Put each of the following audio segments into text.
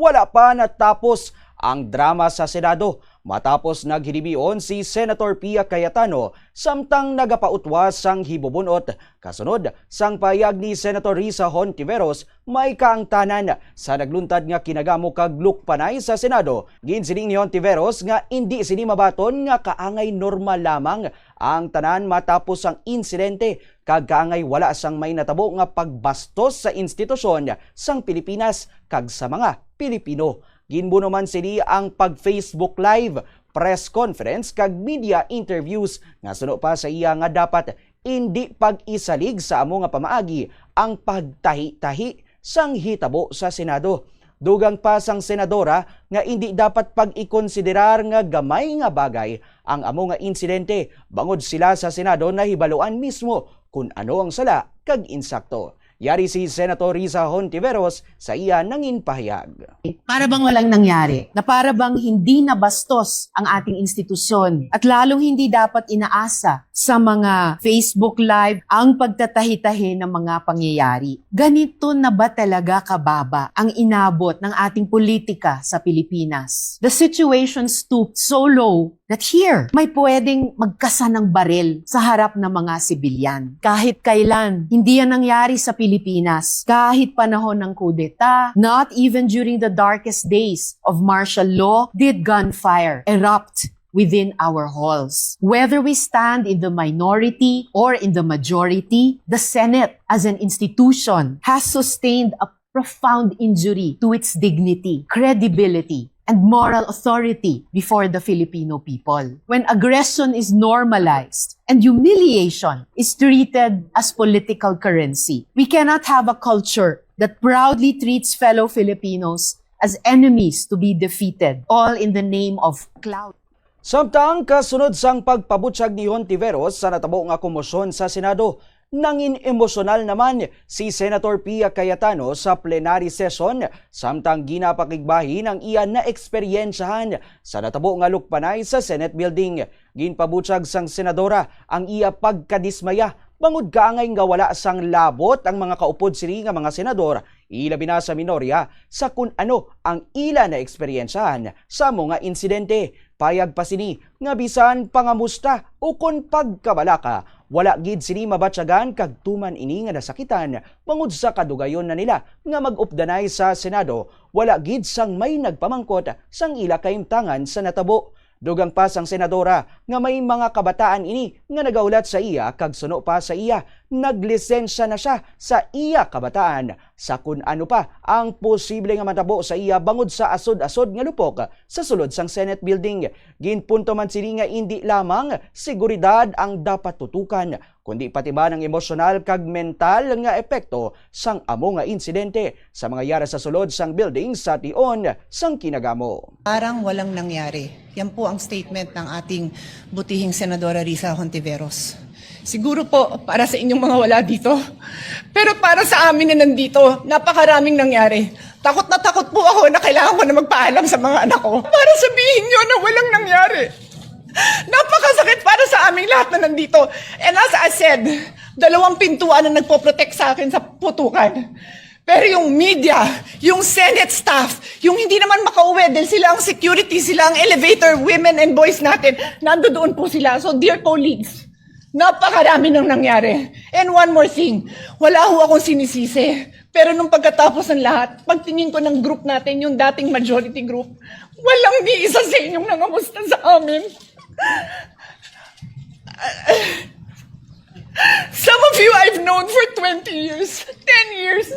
wala pa natapos ang drama sa Senado matapos naghilibion si Senator Pia Cayetano samtang nagapautwas sang hibubunot. Kasunod sang payag ni Senator Risa Hontiveros, may kaangtanan sa nagluntad nga kinagamo kag lukpanay sa Senado. Ginsiling ni Hontiveros nga hindi sini mabaton nga kaangay normal lamang ang tanan matapos ang insidente kag kaangay wala sang may natabo nga pagbastos sa institusyon sang Pilipinas kag sa mga Pilipino. Ginbuno man sini ang pag-Facebook Live, press conference kag media interviews nga suno pa sa iya nga dapat hindi pag-isalig sa amo nga pamaagi ang pagtahi-tahi sang hitabo sa Senado. Dugang pa sang senadora nga hindi dapat pag-ikonsiderar nga gamay nga bagay ang amo nga insidente bangod sila sa Senado na hibaluan mismo kung ano ang sala kag insakto. Yari si Senator Risa Hontiveros sa iya nangin pahayag. Para bang walang nangyari, na para bang hindi nabastos ang ating institusyon at lalong hindi dapat inaasa sa mga Facebook Live ang pagtatahi-tahi ng mga pangyayari. Ganito na ba talaga kababa ang inabot ng ating politika sa Pilipinas? The situation stooped so low that here, may pwedeng magkasa ng baril sa harap ng mga sibilyan. Kahit kailan, hindi yan nangyari sa Pilipinas. Kahit panahon ng kudeta, not even during the darkest days of martial law, did gunfire erupt within our halls. Whether we stand in the minority or in the majority, the Senate as an institution has sustained a profound injury to its dignity, credibility, and moral authority before the Filipino people. When aggression is normalized and humiliation is treated as political currency, we cannot have a culture that proudly treats fellow Filipinos as enemies to be defeated, all in the name of clout. Samtang kasunod sang pagpabutyag ni Hontiveros sa natabo nga komosyon sa Senado, nangin emosyonal naman si Senator Pia Cayetano sa plenary session samtang ginapakigbahin ang iya na eksperyensyahan sa natabo nga lukpanay sa Senate building. Ginpabutyag sang senadora ang iya pagkadismaya bangod kaangay nga wala sang labot ang mga kaupod sini nga mga senador, ilabi na sa minorya sa kun ano ang ila na eksperyensyahan sa mga insidente. Payag pa sini nga bisan pangamusta o kon pagkabalaka, wala gid sini mabatyagan kag tuman ini nga nasakitan bangod sa kadugayon na nila nga mag-updanay sa Senado, wala gid sang may nagpamangkot sang ila kaimtangan sa natabo. Dugang pa sang senadora nga may mga kabataan ini nga nagaulat sa iya kag suno pa sa iya, naglisensya na siya sa iya kabataan sa kun ano pa ang posible nga matabo sa iya bangod sa asod-asod nga lupok sa sulod sang Senate building. Ginpunto man sini nga hindi lamang seguridad ang dapat tutukan, kundi pati ba ng emosyonal kag mental nga epekto sang amo nga insidente sa mga yara sa sulod sang building sa tion sang kinagamo. Parang walang nangyari. Yan po ang statement ng ating butihing Senadora Risa Hontiveros. Siguro po para sa inyong mga wala dito, pero para sa amin na nandito, napakaraming nangyari. Takot na takot po ako na kailangan ko na magpaalam sa mga anak ko para sabihin nyo na walang nangyari. Napakasakit para sa aming lahat na nandito. And as I said, 2 pintuan na nagpo-protect sa akin sa putukan. Pero yung media, yung Senate staff, yung hindi naman makauwi dahil sila ang security, sila ang elevator women and boys natin, nandoon po sila. So dear colleagues, napakarami nang nangyari. And one more thing, wala ho akong sinisisi. Pero nung pagkatapos ng lahat, pagtingin ko ng group natin, yung dating majority group, walang di isa sa inyong nangamusta sa amin. Some of you I've known for 20 years, 10 years,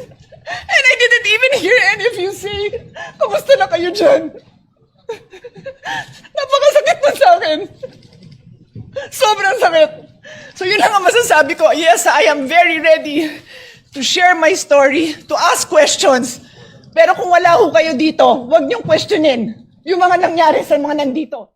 and I didn't even hear any of you say, kamusta na kayo dyan? Napakasakit na sa akin. Sobrang sakit. So yun lang ang masasabi ko. Yes, I am very ready to share my story, to ask questions. Pero kung wala ho kayo dito, huwag niyong questionin yung mga nangyari sa mga nandito.